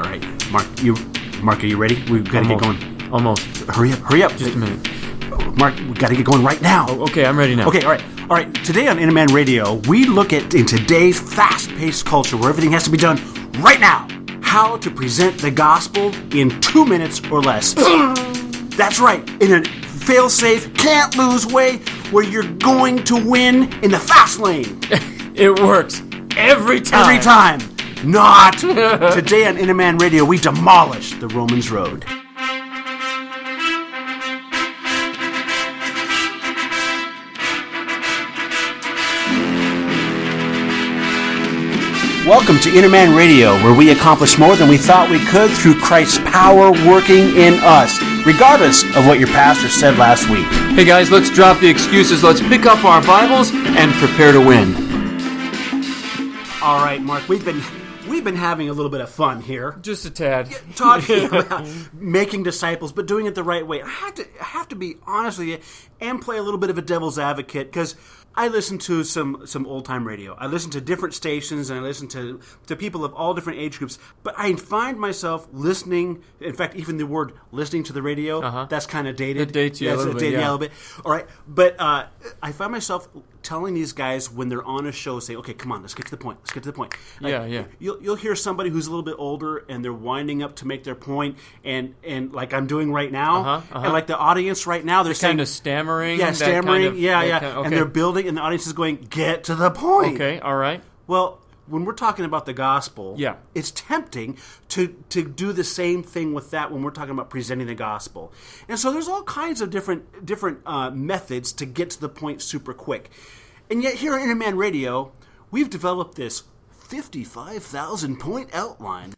All right, Mark, are you ready? We've got to get going. Almost. Hurry up. Just a minute. Mark, we've got to get going right now. Oh, okay, I'm ready now. Okay, all right. Today on Inner Man Radio, we look at, in today's fast-paced culture where everything has to be done right now, how to present the gospel in 2 minutes or less. That's right, in a fail-safe, can't-lose way where you're going to win in the fast lane. It works. Every time. Every time. Not. Today on Inner Man Radio, we demolish the Romans Road. Welcome to Inner Man Radio, where we accomplish more than we thought we could through Christ's power working in us, regardless of what your pastor said last week. Hey guys, let's drop the excuses. Let's pick up our Bibles and prepare to win. All right, Mark, we've been having a little bit of fun here. Just a tad. Talking about making disciples, but doing it the right way. I have to be honest with you and play a little bit of a devil's advocate, because I listen to some old-time radio. I listen to different stations, and I listen to people of all different age groups. But I find myself listening, in fact, even the word listening to the radio, that's kind of dated. It dates you a little bit, a little bit. All right, but I find myself telling these guys when they're on a show, say, okay, come on, let's get to the point. Yeah. You'll hear somebody who's a little bit older, and they're winding up to make their point, and like I'm doing right now, and like the audience right now, they're saying, kind of stammering. Yeah, stammering, okay. And they're building, and the audience is going, get to the point. Okay, all right. Well, when we're talking about the gospel, yeah, it's tempting to do the same thing with that when we're talking about presenting the gospel. And so there's all kinds of different methods to get to the point super quick. And yet here at Inner Man Radio, we've developed this 55,000 point outline.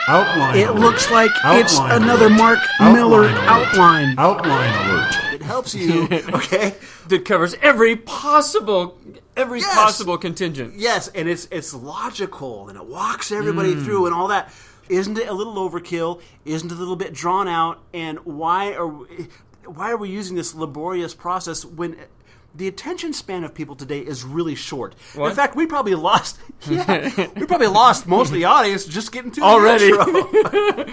It looks like it's another Mark Miller outline. Outline alert. It helps you, okay? That covers every possible contingent. Yes, and it's logical, and it walks everybody through and all that. Isn't it a little overkill? Isn't it a little bit drawn out? And why are we using this laborious process when the attention span of people today is really short? What? In fact, we probably lost most of the audience just getting to the already. intro.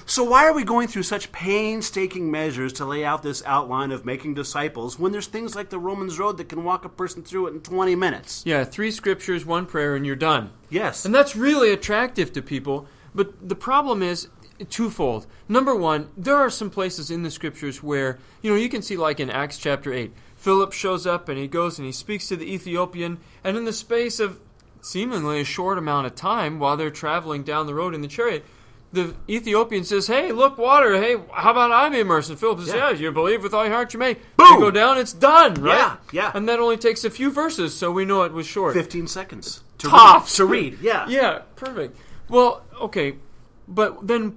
So why are we going through such painstaking measures to lay out this outline of making disciples when there's things like the Romans Road that can walk a person through it in 20 minutes? Yeah, 3 scriptures, 1 prayer, and you're done. Yes. And that's really attractive to people, but the problem is twofold. Number one, there are some places in the scriptures where, you can see, like in Acts chapter 8, Philip shows up and he goes and he speaks to the Ethiopian, and in the space of seemingly a short amount of time while they're traveling down the road in the chariot, the Ethiopian says, hey, look, water. Hey, how about I be immersed? And Philip says, yeah, you believe with all your heart you may. Boom! You go down, it's done, right? Yeah. And that only takes a few verses, so we know it was short. 15 seconds. Tops. To read. Yeah. Yeah, perfect. Well, okay, but then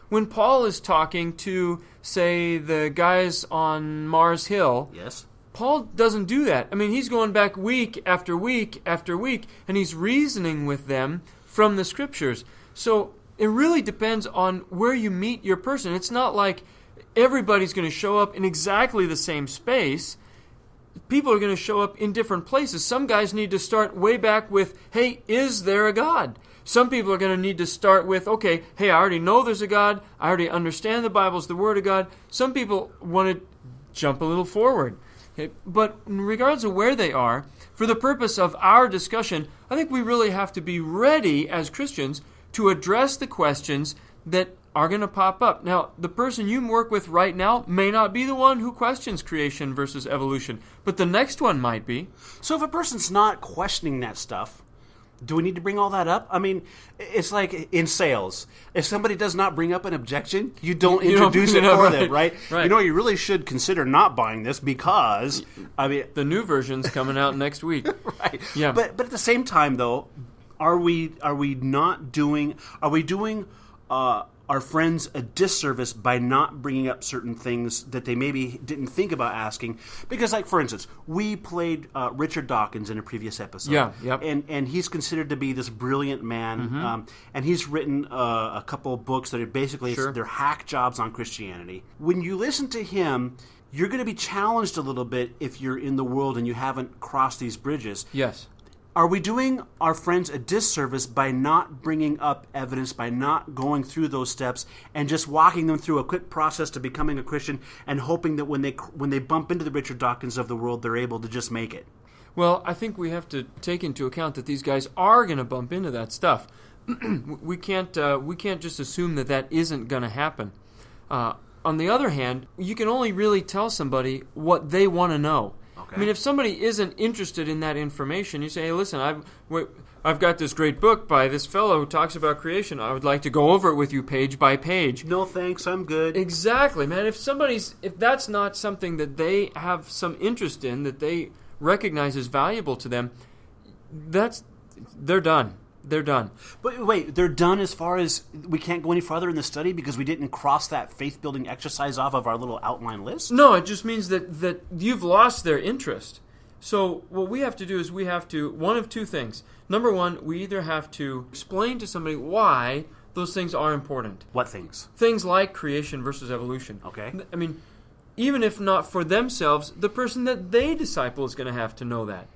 when Paul is talking to, say, the guys on Mars Hill, yes, Paul doesn't do that. I mean, he's going back week after week after week, and he's reasoning with them from the scriptures. So it really depends on where you meet your person. It's not like everybody's going to show up in exactly the same space. People are going to show up in different places. Some guys need to start way back with, hey, is there a God? Some people are going to need to start with, okay, hey, I already know there's a God. I already understand the Bible's the Word of God. Some people want to jump a little forward. Okay? But in regards to where they are, for the purpose of our discussion, I think we really have to be ready as Christians to address the questions that are going to pop up. Now, the person you work with right now may not be the one who questions creation versus evolution, but the next one might be. So if a person's not questioning that stuff, do we need to bring all that up? I mean, it's like in sales. If somebody does not bring up an objection, you don't introduce it for them, right? You really should consider not buying this because, I mean... The new version's coming out next week. Right. Yeah. But at the same time, though, are we doing our friends a disservice by not bringing up certain things that they maybe didn't think about asking? Because, like, for instance, we played Richard Dawkins in a previous episode. Yeah, yep. And he's considered to be this brilliant man. And he's written a couple of books that are basically they're hack jobs on Christianity. When you listen to him, you're going to be challenged a little bit if you're in the world and you haven't crossed these bridges. Yes. Are we doing our friends a disservice by not bringing up evidence, by not going through those steps and just walking them through a quick process to becoming a Christian and hoping that when they bump into the Richard Dawkins of the world, they're able to just make it? Well, I think we have to take into account that these guys are going to bump into that stuff. We can't just assume that isn't going to happen. On the other hand, you can only really tell somebody what they want to know. Okay. I mean, if somebody isn't interested in that information, you say, hey, listen, I've got this great book by this fellow who talks about creation. I would like to go over it with you page by page. No thanks, I'm good. Exactly, man. If that's not something that they have some interest in, that they recognize as valuable to them, they're done. They're done. But wait, they're done as far as we can't go any farther in the study because we didn't cross that faith-building exercise off of our little outline list? No, it just means that you've lost their interest. So what we have to do is we have to, one of two things. Number one, we either have to explain to somebody why those things are important. What things? Things like creation versus evolution. Okay. I mean, even if not for themselves, the person that they disciple is going to have to know that.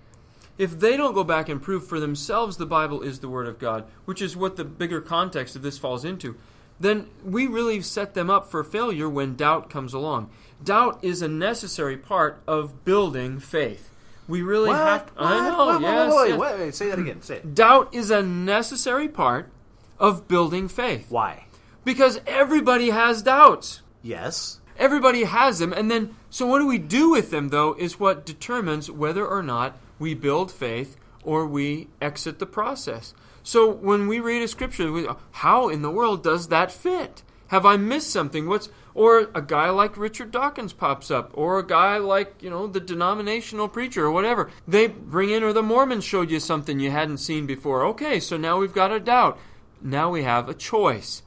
If they don't go back and prove for themselves the Bible is the Word of God, which is what the bigger context of this falls into, then we really set them up for failure when doubt comes along. Doubt is a necessary part of building faith. We really have to... I know, Wait, say that again. Say it. Doubt is a necessary part of building faith. Why? Because everybody has doubts. Yes. Everybody has them, and then, so what do we do with them, though, is what determines whether or not we build faith or we exit the process. So when we read a scripture, how in the world does that fit? Have I missed something? Or a guy like Richard Dawkins pops up, or a guy like, the denominational preacher or whatever. They bring in, or the Mormons showed you something you hadn't seen before. Okay, so now we've got a doubt. Now we have a choice.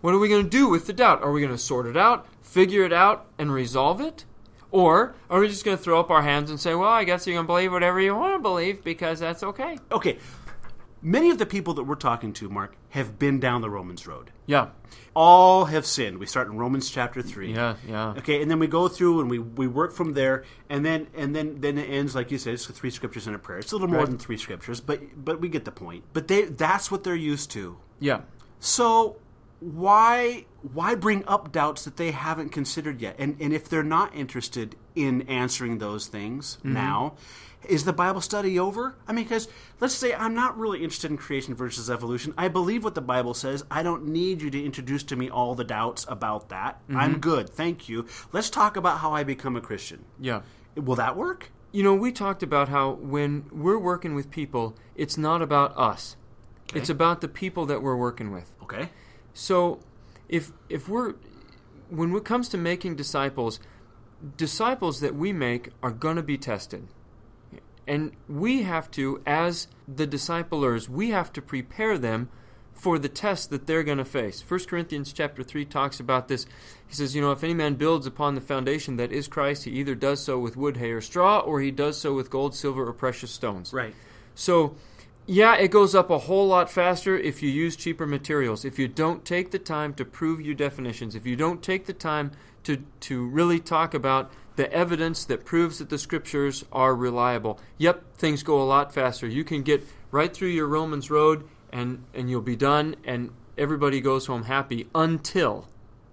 What are we going to do with the doubt? Are we going to sort it out, figure it out, and resolve it? Or are we just going to throw up our hands and say, well, I guess you can believe whatever you want to believe because that's okay? Okay. Many of the people that we're talking to, Mark, have been down the Romans road. Yeah. All have sinned. We start in Romans chapter 3. Yeah. Okay, and then we go through and we work from there, and then it ends, like you said, it's 3 scriptures and a prayer. It's a little more than 3 scriptures, but we get the point. But that's what they're used to. Yeah. So why bring up doubts that they haven't considered yet? And if they're not interested in answering those things now, is the Bible study over? I mean, because let's say I'm not really interested in creation versus evolution. I believe what the Bible says. I don't need you to introduce to me all the doubts about that. I'm good. Thank you. Let's talk about how I become a Christian. Yeah. Will that work? We talked about how when we're working with people, it's not about us. Okay. It's about the people that we're working with. Okay. So when it comes to making disciples that we make are going to be tested. And we have to, as the disciplers, we have to prepare them for the test that they're going to face. 1 Corinthians chapter 3 talks about this. He says, if any man builds upon the foundation that is Christ, he either does so with wood, hay, or straw, or he does so with gold, silver, or precious stones. Right. So, yeah, it goes up a whole lot faster if you use cheaper materials. If you don't take the time to prove your definitions, if you don't take the time to really talk about the evidence that proves that the scriptures are reliable. Yep, things go a lot faster. You can get right through your Romans road and you'll be done, and everybody goes home happy until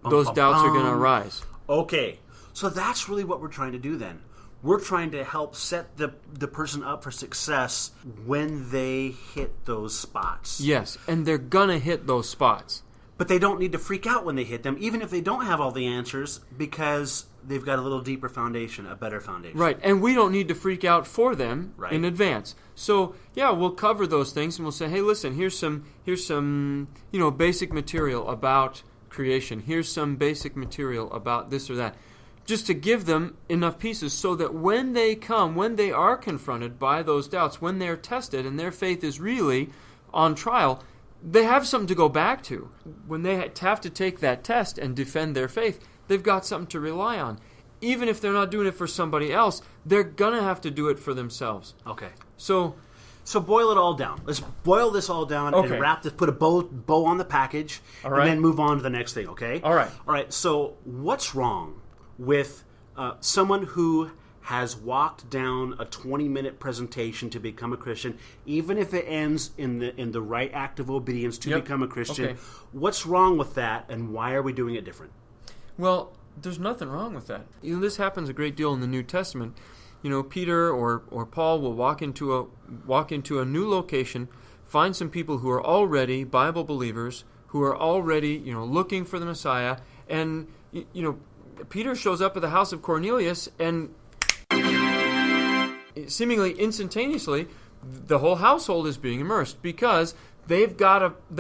those doubts are going to arise. Okay, so that's really what we're trying to do then. We're trying to help set the person up for success when they hit those spots. Yes, and they're going to hit those spots. But they don't need to freak out when they hit them, even if they don't have all the answers, because they've got a little deeper foundation, a better foundation. Right, and we don't need to freak out for them in advance. So, yeah, we'll cover those things, and we'll say, hey, listen, here's some basic material about creation. Here's some basic material about this or that. Just to give them enough pieces so that when they are confronted by those doubts, when they're tested and their faith is really on trial, they have something to go back to. When they have to take that test and defend their faith, they've got something to rely on. Even if they're not doing it for somebody else, they're going to have to do it for themselves. Okay. So boil it all down. Let's boil this all down and wrap this, put a bow on the package, and then move on to the next thing, okay? All right. So what's wrong with someone who has walked down a 20-minute presentation to become a Christian, even if it ends in the right act of obedience to become a Christian. Okay. What's wrong with that, and why are we doing it different? Well, there's nothing wrong with that. This happens a great deal in the New Testament. Peter or Paul will walk into a new location, find some people who are already Bible believers, who are already looking for the Messiah, and Peter shows up at the house of Cornelius, and seemingly instantaneously, the whole household is being immersed because they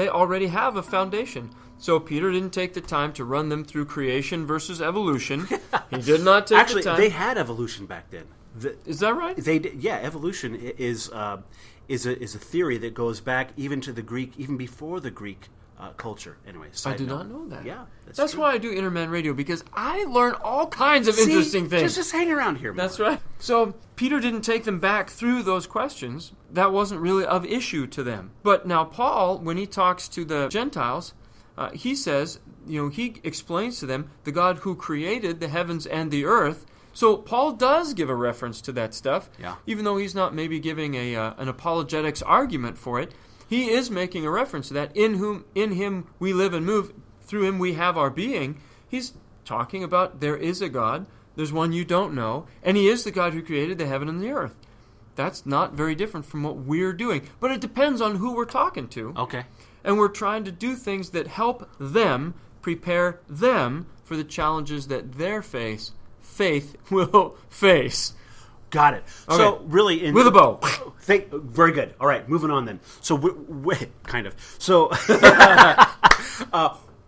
already have a foundation. So Peter didn't take the time to run them through creation versus evolution. He did not take the time. Actually, they had evolution back then. Is that right? They did, yeah. Evolution is a theory that goes back even to the Greek, even before the Greek culture. Anyway, I did not know that. Yeah, that's true. why I do Interman Radio, because I learn all kinds of interesting things. Just hang around here more. That's right. So Peter didn't take them back through those questions. That wasn't really of issue to them. But now Paul, when he talks to the Gentiles, he says, he explains to them the God who created the heavens and the earth. So Paul does give a reference to that stuff, even though he's not maybe giving an apologetics argument for it. He is making a reference to that. In him we live and move, through him we have our being. He's talking about there is a God, there's one you don't know, and he is the God who created the heaven and the earth. That's not very different from what we're doing. But it depends on who we're talking to. Okay. And we're trying to do things that help them, prepare them for the challenges that their faith will face. Got it. Okay. So really, with a bow. Very good. All right, moving on then. So kind of. So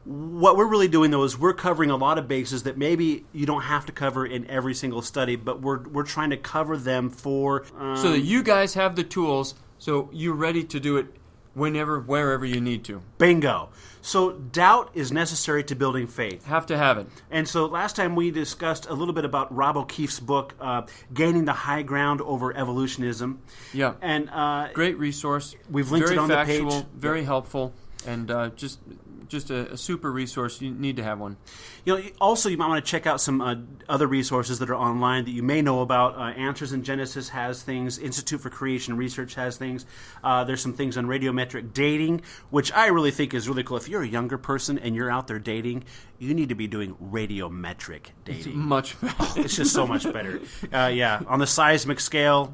what we're really doing though is we're covering a lot of bases that maybe you don't have to cover in every single study, but we're trying to cover them for so that you guys have the tools, so you're ready to do it wherever you need to. Bingo. So doubt is necessary to building faith. Have to have it. And so last time we discussed a little bit about Rob O'Keefe's book, Gaining the High Ground Over Evolutionism. Yeah. And great resource. We've linked very it on factual, the page. Very helpful, and just a super resource. You need to have one. Also, you might want to check out some other resources that are online that you may know about. Answers in Genesis has things. Institute for Creation Research has things. There's some things on radiometric dating, which I really think is really cool. If you're a younger person and you're out there dating, you need to be doing radiometric dating. It's much better. It's just so much better. On the seismic scale.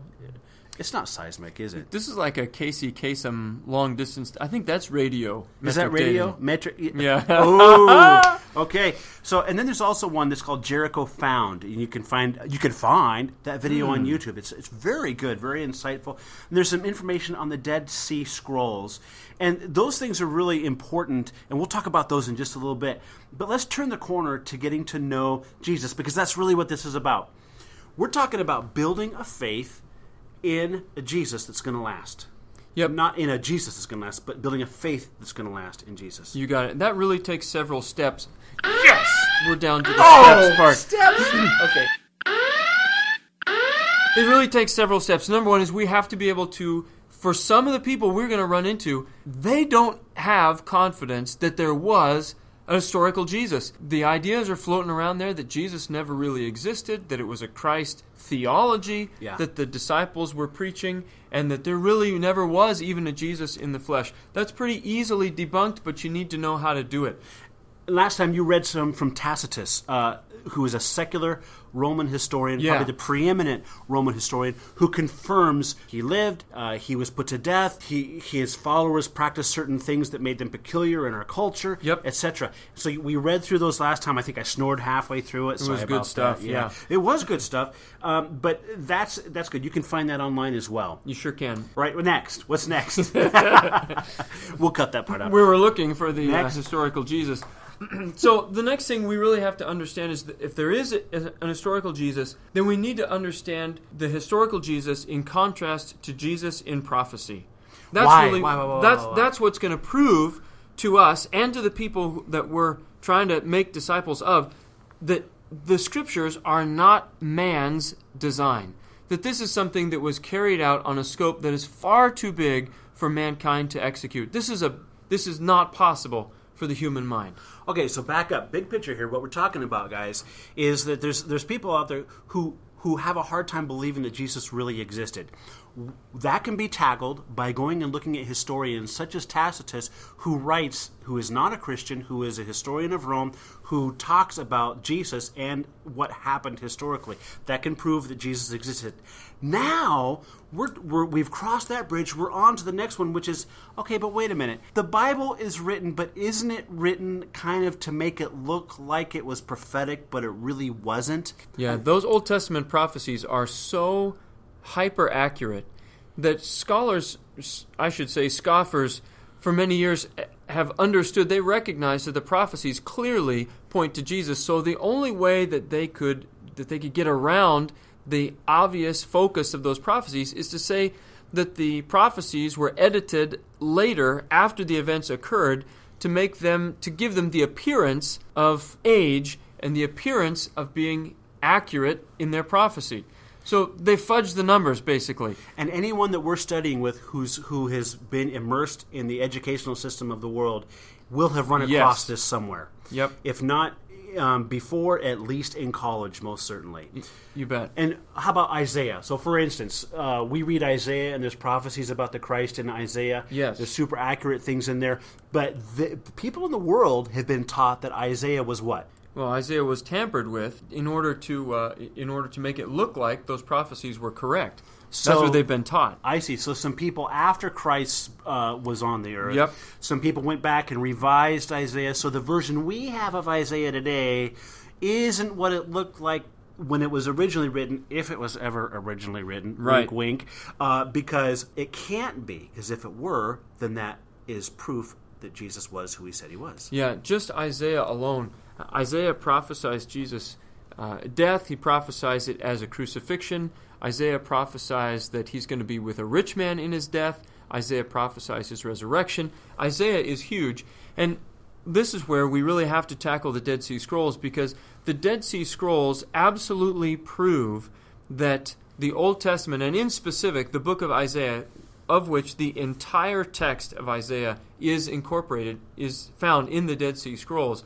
It's not seismic, is it? This is like a Casey Kasem long distance. I think that's radio. Is that radio? Dating. Metric? Yeah. Oh, okay. So, and then there's also one that's called Jericho Found, and you can find that video on YouTube. It's very good, very insightful. And there's some information on the Dead Sea Scrolls, and those things are really important. And we'll talk about those in just a little bit. But let's turn the corner to getting to know Jesus, because that's really what this is about. We're talking about building a faith in a Jesus that's going to last. Yep. Not in a Jesus that's going to last, but building a faith that's going to last in Jesus. You got it. That really takes several steps. Yes! We're down to the steps part. Steps! Okay. It really takes several steps. Number one is we have to be able to, for some of the people we're going to run into, they don't have confidence that there was a historical Jesus. The ideas are floating around there that Jesus never really existed, that it was a Christ theology that the disciples were preaching, and that there really never was even a Jesus in the flesh. That's pretty easily debunked, but you need to know how to do it. Last time you read some from Tacitus, who is a secular Roman historian, probably the preeminent Roman historian, who confirms he lived, he was put to death, his followers practiced certain things that made them peculiar in our culture, etc. So we read through those last time. I think I snored halfway through it. It was good stuff, yeah. It was good stuff, but that's good. You can find that online as well. You sure can. Right, next? What's next? We'll cut that part out. We were looking for the historical Jesus. So the next thing we really have to understand is that if there is an historical Jesus, then we need to understand the historical Jesus in contrast to Jesus in prophecy. That's Why? That's what's going to prove to us and to the people that we're trying to make disciples of that the Scriptures are not man's design. That this is something that was carried out on a scope that is far too big for mankind to execute. This is not possible for the human mind. Okay, so back up. Big picture here. What we're talking about, guys, is that there's people out there who who have a hard time believing that Jesus really existed. That can be tackled by going and looking at historians such as Tacitus, who is not a Christian, who is a historian of Rome, who talks about Jesus and what happened historically. That can prove that Jesus existed. Now, we've crossed that bridge. We're on to the next one, which is, okay, but wait a minute. The Bible is written, but isn't it written kind of to make it look like it was prophetic, but it really wasn't? Yeah, those Old Testament prophecies are so hyper accurate that scholars, I should say scoffers, for many years have understood, they recognize that the prophecies clearly point to Jesus. So the only way that they could get around the obvious focus of those prophecies is to say that the prophecies were edited later after the events occurred to give them the appearance of age and the appearance of being accurate in their prophecy. So they fudge the numbers, basically. And anyone that we're studying with who has been immersed in the educational system of the world will have run across this somewhere. Yep. If not before, at least in college, most certainly. You bet. And how about Isaiah? So, for instance, we read Isaiah, and there's prophecies about the Christ in Isaiah. Yes. There's super accurate things in there. But the people in the world have been taught that Isaiah was what? Well, Isaiah was tampered with in order to make it look like those prophecies were correct. So, that's what they've been taught. I see. So some people after Christ was on the earth, Yep. some people went back and revised Isaiah. So the version we have of Isaiah today isn't what it looked like when it was originally written, if it was ever originally written. Right. Wink, wink. Because it can't be. Because if it were, then that is proof that Jesus was who he said he was. Yeah, just Isaiah alone. Isaiah prophesies Jesus' death. He prophesies it as a crucifixion. Isaiah prophesies that he's going to be with a rich man in his death. Isaiah prophesies his resurrection. Isaiah is huge. And this is where we really have to tackle the Dead Sea Scrolls, because the Dead Sea Scrolls absolutely prove that the Old Testament, and in specific the book of Isaiah, of which the entire text of Isaiah is incorporated, is found in the Dead Sea Scrolls.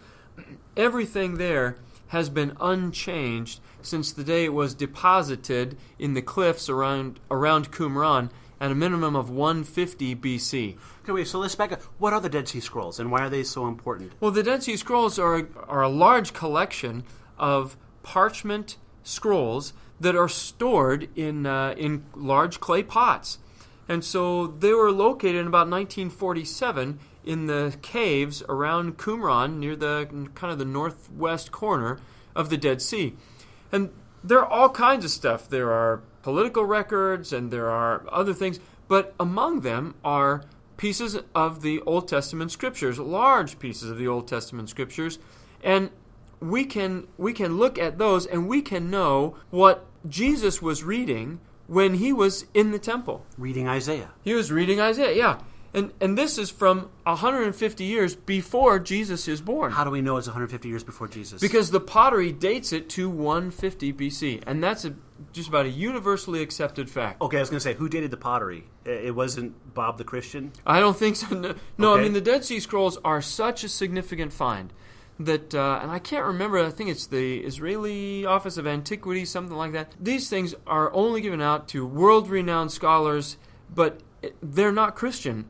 Everything there has been unchanged since the day it was deposited in the cliffs around Qumran at a minimum of 150 BC. Okay, wait, so let's back up. What are the Dead Sea Scrolls, and why are they so important? Well, the Dead Sea Scrolls are a large collection of parchment scrolls that are stored in large clay pots. And so they were located in about 1947 in the caves around Qumran, near the kind of the northwest corner of the Dead Sea. And there are all kinds of stuff. There are political records and there are other things, but among them are pieces of the Old Testament Scriptures, large pieces of the Old Testament Scriptures, and we can look at those and we can know what Jesus was reading when he was in the temple. Reading Isaiah. He was reading Isaiah, yeah. And this is from 150 years before Jesus is born. How do we know it's 150 years before Jesus? Because the pottery dates it to 150 BC. And that's just about a universally accepted fact. Okay, I was going to say, who dated the pottery? It wasn't Bob the Christian? I don't think so. No, Okay. I mean, the Dead Sea Scrolls are such a significant find that, and I can't remember, I think it's the Israeli Office of Antiquity, something like that. These things are only given out to world-renowned scholars, but they're not Christian.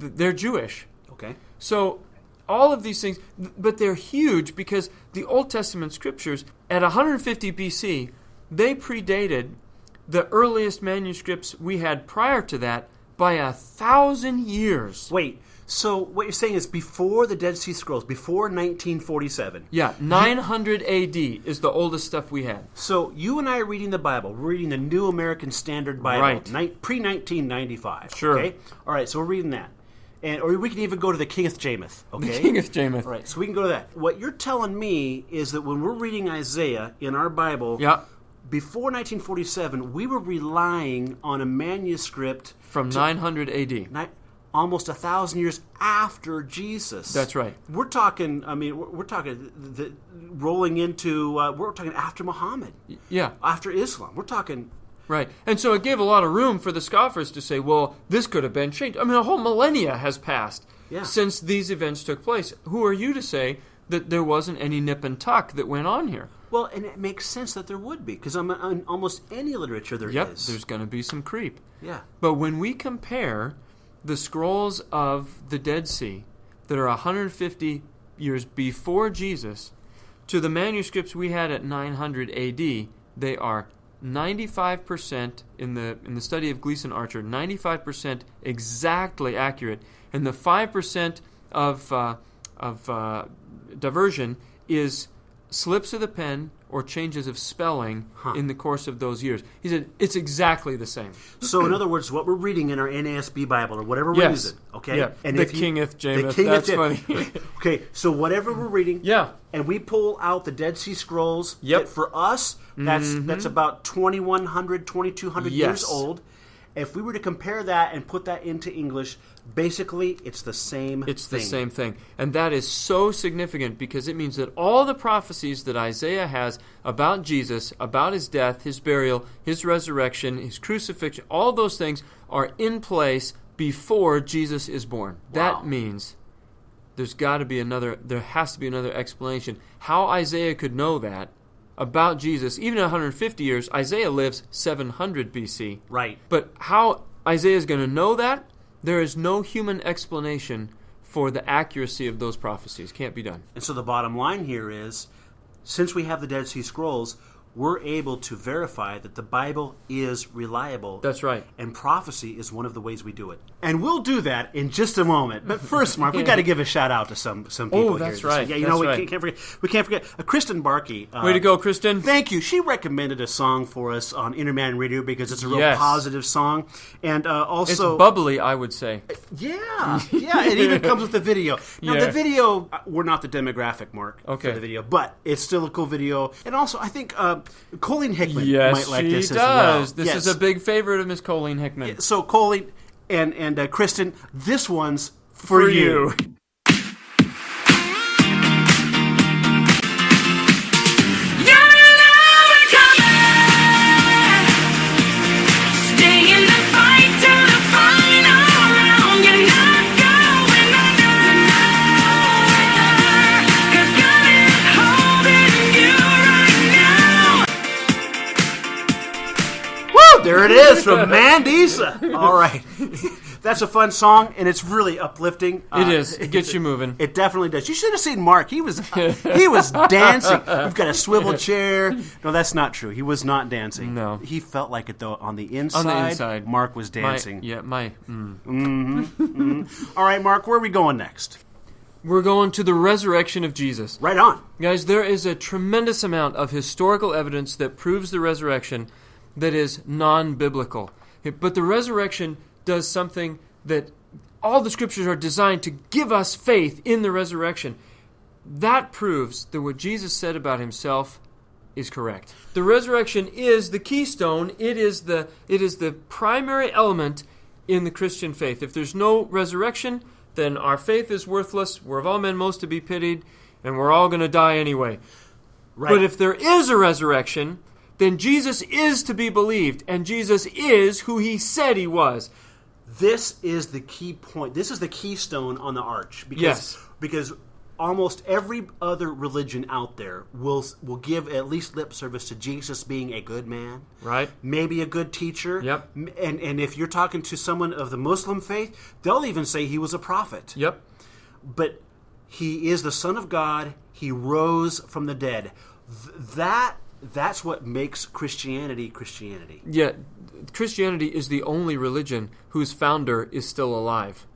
They're Jewish. Okay. So all of these things, but they're huge because the Old Testament Scriptures, at 150 BC, they predated the earliest manuscripts we had prior to that by 1,000 years. Wait, so what you're saying is before the Dead Sea Scrolls, before 1947. Yeah, 900 AD is the oldest stuff we had. So you and I are reading the Bible. We're reading the New American Standard Bible, Right. pre-1995. Sure. Okay? All right, so we're reading that. Or we can even go to the Kingeth Jamoth. Okay? The Kingeth Jamoth. All right, so we can go to that. What you're telling me is that when we're reading Isaiah in our Bible, Yeah. before 1947, we were relying on a manuscript From 900 AD. Almost 1,000 years after Jesus. That's right. We're talking. I mean, we're talking rolling into. We're talking after Muhammad. Yeah. After Islam. We're talking. Right. And so it gave a lot of room for the scoffers to say, well, this could have been changed. I mean, a whole millennia has passed Yeah. since these events took place. Who are you to say that there wasn't any nip and tuck that went on here. Well, and it makes sense that there would be, because on almost any literature there is. Yep, there's going to be some creep. Yeah. But when we compare the scrolls of the Dead Sea that are 150 years before Jesus to the manuscripts we had at 900 AD, they are 95% in the study of Gleason Archer, 95% exactly accurate, and the 5% of diversion is slips of the pen or changes of spelling in the course of those years. He said it's exactly the same. So, in other words, what we're reading in our NASB Bible or whatever we're using, okay? Yeah. And the Kingeth Jameith. That's funny. Okay, so whatever we're reading, yeah, and we pull out the Dead Sea Scrolls. Yep. That for us, that's about 2,100, 2,200 years old. If we were to compare that and put that into English, basically it's the same thing. It's the same thing. And that is so significant because it means that all the prophecies that Isaiah has about Jesus, about his death, his burial, his resurrection, his crucifixion, all those things are in place before Jesus is born. Wow. That means there has to be another explanation. How Isaiah could know that about Jesus, even 150 years, Isaiah lives 700 BC. Right. But how Isaiah is going to know that, there is no human explanation for the accuracy of those prophecies. Can't be done. And so the bottom line here is, since we have the Dead Sea Scrolls, we're able to verify that the Bible is reliable. That's right. And prophecy is one of the ways we do it. And we'll do that in just a moment. But first, Mark, we got to give a shout out to some people here. Oh, that's right. Yeah, we can't forget. Kristen Barkey. Way to go, Kristen. Thank you. She recommended a song for us on Interman Radio because it's a real positive song. And also... It's bubbly, I would say. Yeah. It even comes with the video. Now, the video, we're not the demographic, Mark, for the video. But it's still a cool video. And also, I think... Colleen Hickman might like this as well. This is a big favorite of Miss Colleen Hickman. So Colleen and Kristen, this one's for you. There it is from Mandisa. All right. That's a fun song, and it's really uplifting. It is. It gets you moving. It definitely does. You should have seen Mark. He was dancing. We've got a swivel chair. No, that's not true. He was not dancing. No. He felt like it, though. On the inside, Mark was dancing. All right, Mark, where are we going next? We're going to the resurrection of Jesus. Right on. Guys, there is a tremendous amount of historical evidence that proves the resurrection that is non-biblical. But the resurrection does something that all the scriptures are designed to give us faith in the resurrection. That proves that what Jesus said about himself is correct. The resurrection is the keystone. It is the primary element in the Christian faith. If there's no resurrection, then our faith is worthless. We're of all men most to be pitied, and we're all going to die anyway. Right. But if there is a resurrection, then Jesus is to be believed, and Jesus is who he said he was. This is the key point. This is the keystone on the arch. Because almost every other religion out there will give at least lip service to Jesus being a good man. Right. Maybe a good teacher. Yep. And if you're talking to someone of the Muslim faith, they'll even say he was a prophet. Yep. But he is the Son of God. He rose from the dead. That's what makes Christianity Christianity. Yeah, Christianity is the only religion whose founder is still alive,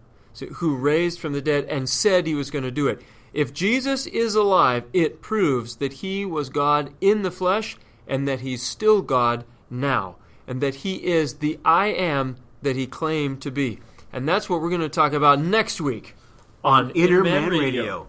who raised from the dead and said he was going to do it. If Jesus is alive, it proves that he was God in the flesh and that he's still God now, and that he is the I am that he claimed to be. And that's what we're going to talk about next week on Inner Man Radio.